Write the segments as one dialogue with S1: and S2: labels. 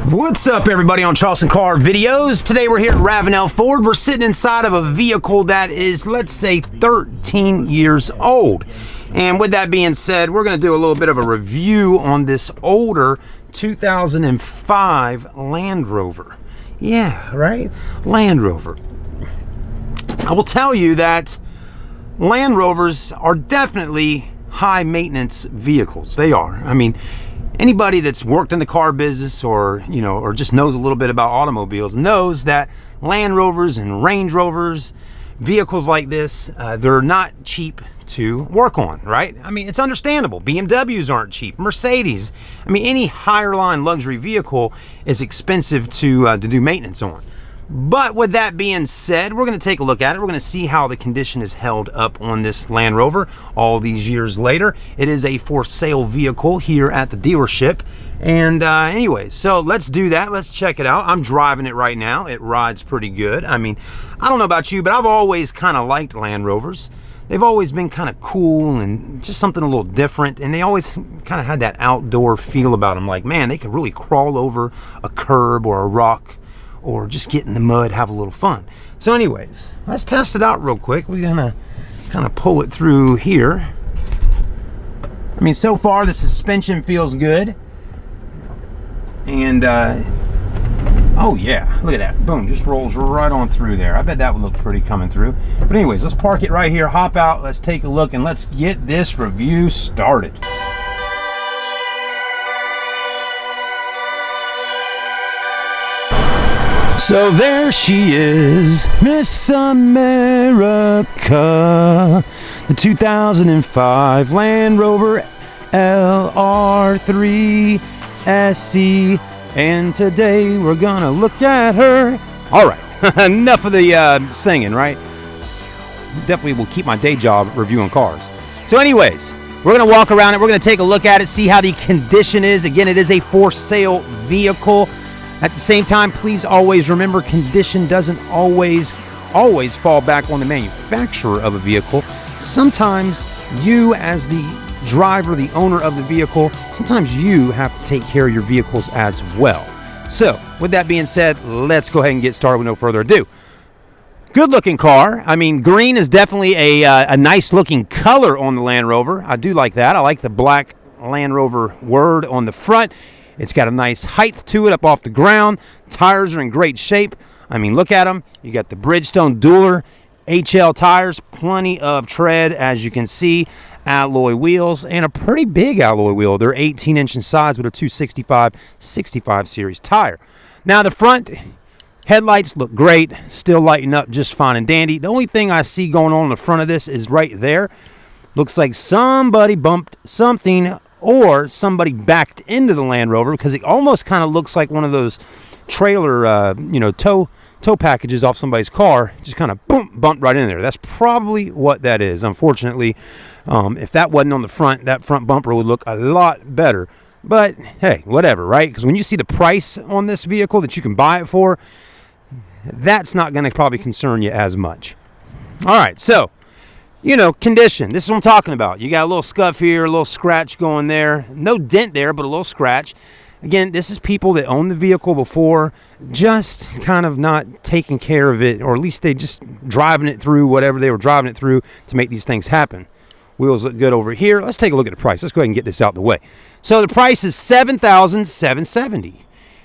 S1: What's up, everybody, on Charleston Car Videos? Today we're here at Ravenel Ford. We're sitting inside of a vehicle that is, let's say, 13 years old. And with that being said, we're going to do a little bit of a review on this older 2005 Land Rover. Yeah, right? Land Rover. I will tell you that Land Rovers are definitely high maintenance vehicles. They are. I mean, anybody that's worked in the car business or just knows a little bit about automobiles knows that Land Rovers and Range Rovers, vehicles like this, they're not cheap to work on, right? I mean, it's understandable. BMWs aren't cheap. Mercedes, I mean, any higher line luxury vehicle is expensive to do maintenance on. But with that being said, we're going to take a look at it. We're going to see how the condition is held up on this Land Rover all these years later. It is a for sale vehicle here at the dealership. And anyway, so let's do that. Let's check it out. I'm driving it right now. It rides pretty good. I mean, I don't know about you, but I've always kind of liked Land Rovers. They've always been kind of cool and just something a little different. And they always kind of had that outdoor feel about them. Like, man, they could really crawl over a curb or a rock, or just get in the mud, have a little fun. So anyways, let's test it out real quick. We're gonna kind of pull it through here. I mean, so far the suspension feels good. And oh yeah, look at that. Boom, just rolls right on through there. I bet that would look pretty coming through. But anyways, let's park it right here, hop out, let's take a look, and let's get this review started. So there she is, Miss America, the 2005 Land Rover LR3 SE, and today we're gonna look at her. All right, enough of the singing, right? Definitely will keep my day job reviewing cars. So anyways, we're gonna walk around it, we're gonna take a look at it, see how the condition is. Again, it is a for sale vehicle. At the same time, please always remember, condition doesn't always fall back on the manufacturer of a vehicle. Sometimes you, as the driver, the owner of the vehicle, sometimes you have to take care of your vehicles as well. So, with that being said, let's go ahead and get started with no further ado. Good looking car. I mean, green is definitely a nice looking color on the Land Rover. I do like that. I like the black Land Rover word on the front. It's got a nice height to it up off the ground. Tires are in great shape. I mean, look at them. You got the Bridgestone Dueler HL tires, plenty of tread, as you can see. Alloy wheels, and a pretty big alloy wheel. They're 18-inch in size with a 265/65 series tire. Now, the front headlights look great, still lighting up just fine and dandy. The only thing I see going on in the front of this is right there. Looks like somebody bumped something, or somebody backed into the Land Rover, because it almost kind of looks like one of those trailer, tow packages off somebody's car. Just kind of boom, bumped right in there. That's probably what that is. Unfortunately, if that wasn't on the front, that front bumper would look a lot better. But hey, whatever, right? Because when you see the price on this vehicle that you can buy it for, that's not going to probably concern you as much. All right, so condition. This is what I'm talking about. You got a little scuff here, a little scratch going there. No dent there, but a little scratch. Again, this is people that own the vehicle before, just kind of not taking care of it, or at least they just driving it through whatever they were driving it through to make these things happen. Wheels look good over here. Let's take a look at the price. Let's go ahead and get this out of the way. So the price is $7,770.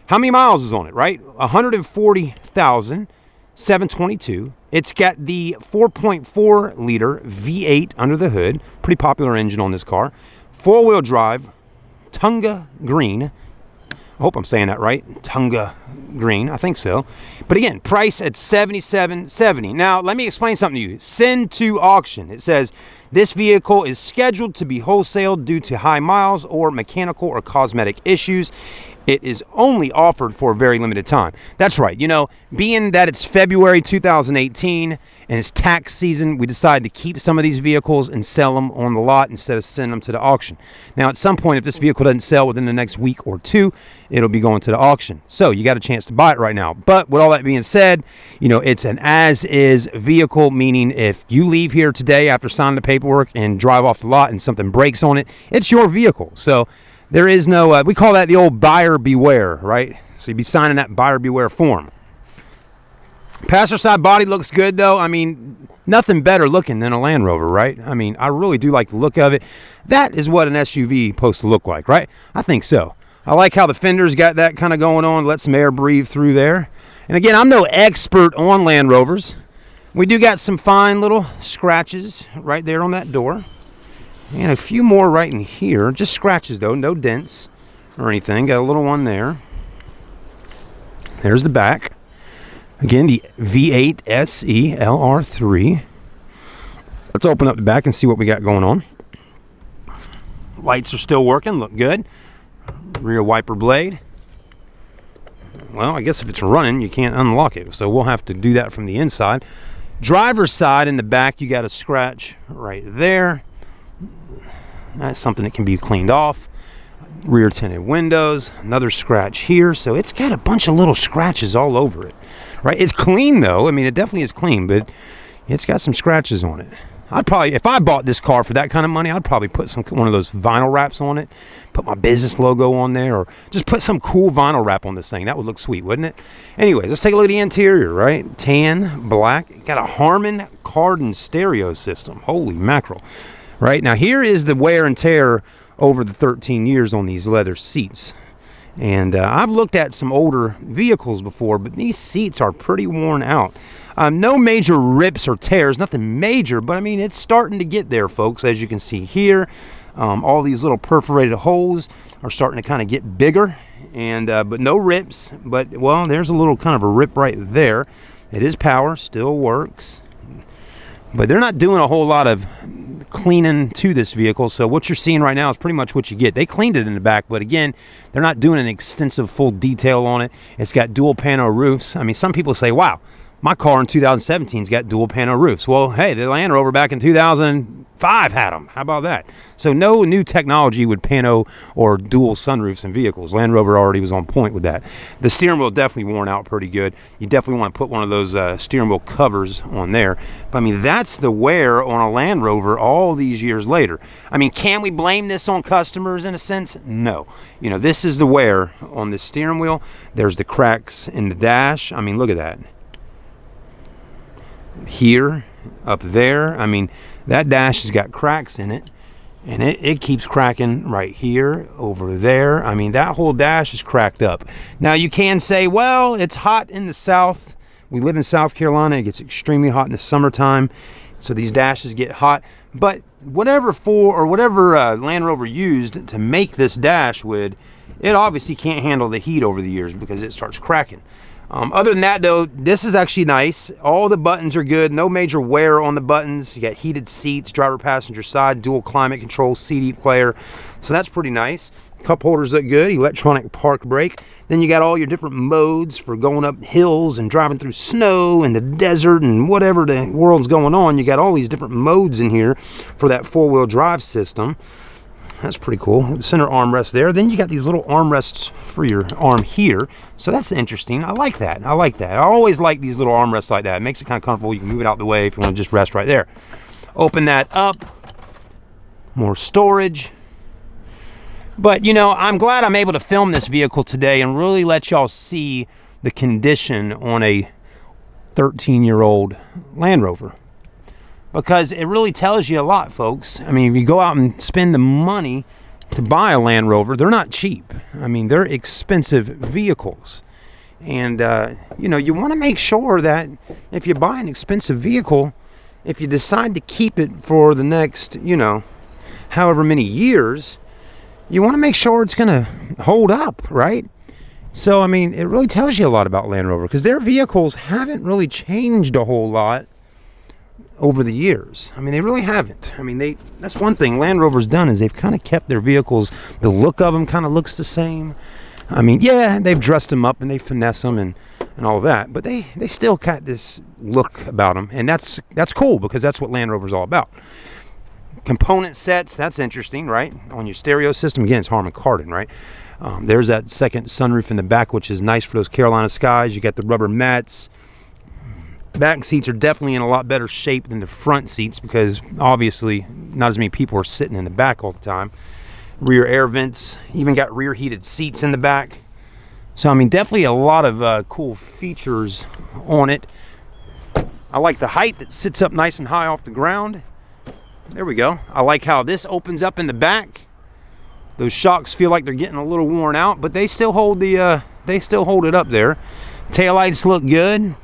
S1: How many miles is on it, right? 140,722. It's got the 4.4 liter V8 under the hood. Pretty popular engine on this car. Four-wheel drive, Tunga green. I hope I'm saying that right. Tunga green, I think so. But again, price at $77.70. Now, let me explain something to you. Send to auction. It says this vehicle is scheduled to be wholesaled due to high miles or mechanical or cosmetic issues. It is only offered for a very limited time. That's right. Being that it's February 2018 and it's tax season, we decided to keep some of these vehicles and sell them on the lot instead of sending them to the auction. Now, at some point, if this vehicle doesn't sell within the next week or two, it'll be going to the auction. So you got a chance to buy it right now. But with all that being said, it's an as-is vehicle, meaning if you leave here today after signing the paperwork and drive off the lot and something breaks on it, it's your vehicle. So there is no, we call that the old buyer beware, right? So you'd be signing that buyer beware form. Passenger side body looks good though. I mean, nothing better looking than a Land Rover, right? I mean, I really do like the look of it. That is what an SUV is supposed to look like, right? I think so. I like how the fenders got that kind of going on. Let some air breathe through there. And again, I'm no expert on Land Rovers. We do got some fine little scratches right there on that door. And a few more right in here. Just scratches though, no dents or anything. Got a little one there. There's the back. Again, the V8 SE LR3. Let's open up the back and see what we got going on. Lights are still working, look good. Rear wiper blade. Well, I guess if it's running, you can't unlock it. So we'll have to do that from the inside. Driver's side in the back, you got a scratch right there. That's something that can be cleaned off. Rear tinted windows, another scratch here. So it's got a bunch of little scratches all over it, right? It's clean though. I mean, it definitely is clean, but it's got some scratches on it. I'd probably, if I bought this car for that kind of money, I'd probably put one of those vinyl wraps on it, put my business logo on there, or just put some cool vinyl wrap on this thing. That would look sweet, wouldn't it? Anyways, let's take a look at the interior, right? Tan, black, got a Harman Kardon stereo system. Holy mackerel. Right, now here is the wear and tear over the 13 years on these leather seats. And I've looked at some older vehicles before, but these seats are pretty worn out. No major rips or tears, nothing major, but I mean, it's starting to get there, folks. As you can see here, all these little perforated holes are starting to kind of get bigger, and but no rips. But, well, there's a little kind of a rip right there. It is power, still works. But they're not doing a whole lot of cleaning to this vehicle, so what you're seeing right now is pretty much what you get. They cleaned it in the back, but again, they're not doing an extensive full detail on it. It's got dual pano roofs. I mean, some people say, wow, my car in 2017's got dual pano roofs. Well, hey, the Land Rover back in 2005 had them. How about that? So no new technology would pano or dual sunroofs in vehicles. Land Rover already was on point with that. The steering wheel definitely worn out pretty good. You definitely want to put one of those steering wheel covers on there. But I mean, that's the wear on a Land Rover all these years later. I mean, can we blame this on customers in a sense? No. You know, this is the wear on the steering wheel. There's the cracks in the dash. I mean, look at that. Here, up there, I mean, that dash has got cracks in it, and it keeps cracking right here, over there. I mean, that whole dash is cracked up. Now, you can say, well, it's hot in the South. We live in South Carolina. It gets extremely hot in the summertime, so these dashes get hot. But whatever Land Rover used to make this dash wood, it obviously can't handle the heat over the years because it starts cracking. Other than that, though, this is actually nice. All the buttons are good. No major wear on the buttons. You got heated seats, driver passenger side, dual climate control, CD player. So that's pretty nice. Cup holders look good. Electronic park brake. Then you got all your different modes for going up hills and driving through snow and the desert and whatever the world's going on. You got all these different modes in here for that four-wheel drive system. That's pretty cool. Center armrest there. Then you got these little armrests for your arm here. So that's interesting. I like that. I like that. I always like these little armrests like that. It makes it kind of comfortable. You can move it out the way if you want to just rest right there. Open that up. More storage. But, you know, I'm glad I'm able to film this vehicle today and really let y'all see the condition on a 13-year-old Land Rover. Because it really tells you a lot, folks. I mean, if you go out and spend the money to buy a Land Rover, they're not cheap. I mean, they're expensive vehicles. And, you know, you want to make sure that if you buy an expensive vehicle, if you decide to keep it for the next, you know, however many years, you want to make sure it's going to hold up, right? So, I mean, it really tells you a lot about Land Rover because their vehicles haven't really changed a whole lot over the years. I mean, they really haven't. I mean, that's one thing Land Rover's done is they've kind of kept their vehicles, the look of them kind of looks the same. I mean, yeah, they've dressed them up and they finesse them and all that, but they still got this look about them, and that's cool because that's what Land Rover's all about. Component sets, that's interesting, right? On your stereo system, again, it's Harman Kardon, right? There's that second sunroof in the back, which is nice for those Carolina skies. You got the rubber mats. Back seats are definitely in a lot better shape than the front seats because obviously not as many people are sitting in the back all the time. rear air vents, even got rear heated seats in the back. So I mean, definitely a lot of cool features on it. I like the height that sits up nice and high off the ground. There we go. I like how this opens up in the back. Those shocks feel like they're getting a little worn out, but they still hold the they still hold it up there. Taillights look good.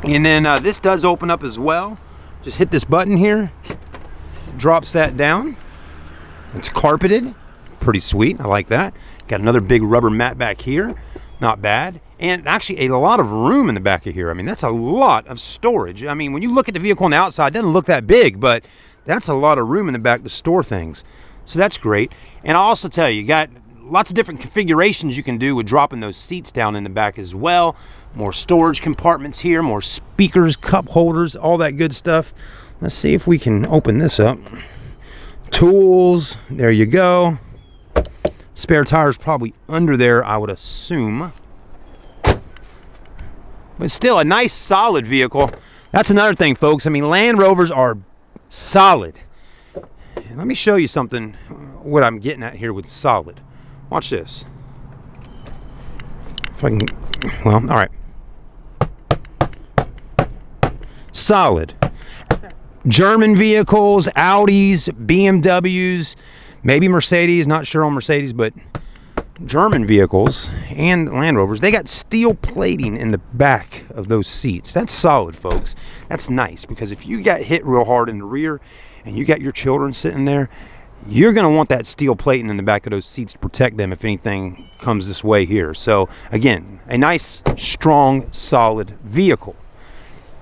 S1: And then this does open up as well. Just hit this button here, drops that down. It's carpeted, pretty sweet. I like that. Got another big rubber mat back here, not bad. And actually a lot of room in the back of here. I mean, that's a lot of storage. I mean, when you look at the vehicle on the outside, it doesn't look that big, but that's a lot of room in the back to store things. So that's great. And I'll also tell you, you got lots of different configurations you can do with dropping those seats down in the back as well. More storage compartments here, more speakers, cup holders, all that good stuff. Let's see if we can open this up. Tools, there you go. Spare tires probably under there, I would assume. But still a nice solid vehicle. That's another thing, folks. I mean, Land Rovers are solid. Let me show you something, what I'm getting at here with solid. Watch this. If I can, well, all right. Solid. German vehicles, Audis, BMWs, maybe Mercedes, not sure on Mercedes, but German vehicles and Land Rovers, they got steel plating in the back of those seats. That's solid, folks. That's nice, because if you got hit real hard in the rear and you got your children sitting there, you're going to want that steel plating in the back of those seats to protect them if anything comes this way here. So again, a nice, strong, solid vehicle.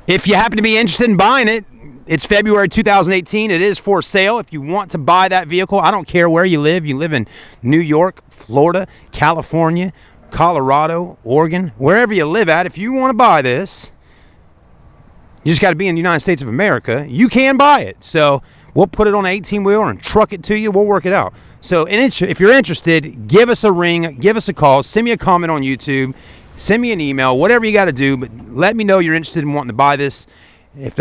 S1: If you happen to be interested in buying it, it's February 2018. It is for sale. If you want to buy that vehicle, I don't care where you live. You live in New York, Florida, California, Colorado, Oregon, wherever you live at. If you want to buy this, you just got to be in the United States of America. You can buy it. So we'll put it on an 18-wheeler and truck it to you. We'll work it out. So if you're interested, give us a ring, give us a call, send me a comment on YouTube, send me an email, whatever you got to do, but let me know you're interested in wanting to buy this. If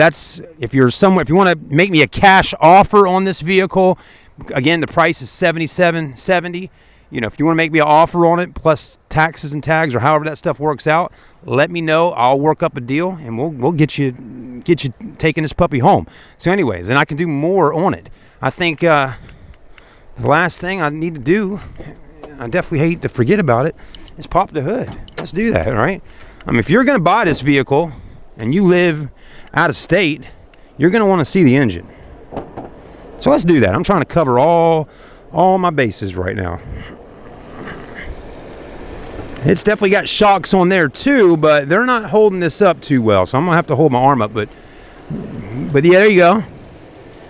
S1: you want to make me a cash offer on this vehicle, again, the price is $77.70. You know, if you want to make me an offer on it plus taxes and tags or however that stuff works out, let me know. I'll work up a deal and we'll get you taking this puppy home. So anyways, and I can do more on it. I think the last thing I need to do, I definitely hate to forget about it, is pop the hood. Let's do that, all right? I mean, if you're going to buy this vehicle and you live out of state, you're going to want to see the engine. So let's do that. I'm trying to cover all my bases right now. It's definitely got shocks on there too, but they're not holding this up too well, so I'm going to have to hold my arm up, but yeah, there you go.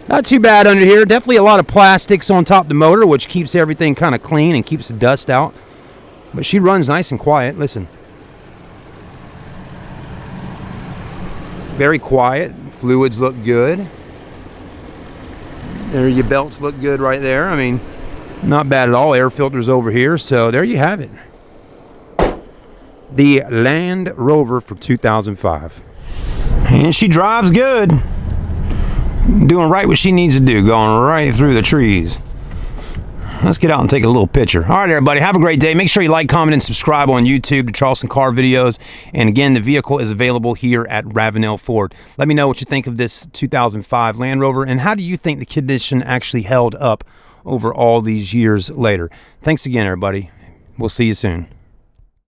S1: Not too bad under here. Definitely a lot of plastics on top of the motor, which keeps everything kind of clean and keeps the dust out. But she runs nice and quiet. Listen. Very quiet. Fluids look good. There, your belts look good right there. I mean, not bad at all. Air filters over here. So there you have it. The Land Rover for 2005. And she drives good. Doing right what she needs to do. Going right through the trees. Let's get out and take a little picture. All right, everybody. Have a great day. Make sure you like, comment, and subscribe on YouTube to Charleston Car videos. And again, the vehicle is available here at Ravenel Ford. Let me know what you think of this 2005 Land Rover, and how do you think the condition actually held up over all these years later. Thanks again, everybody. We'll see you soon.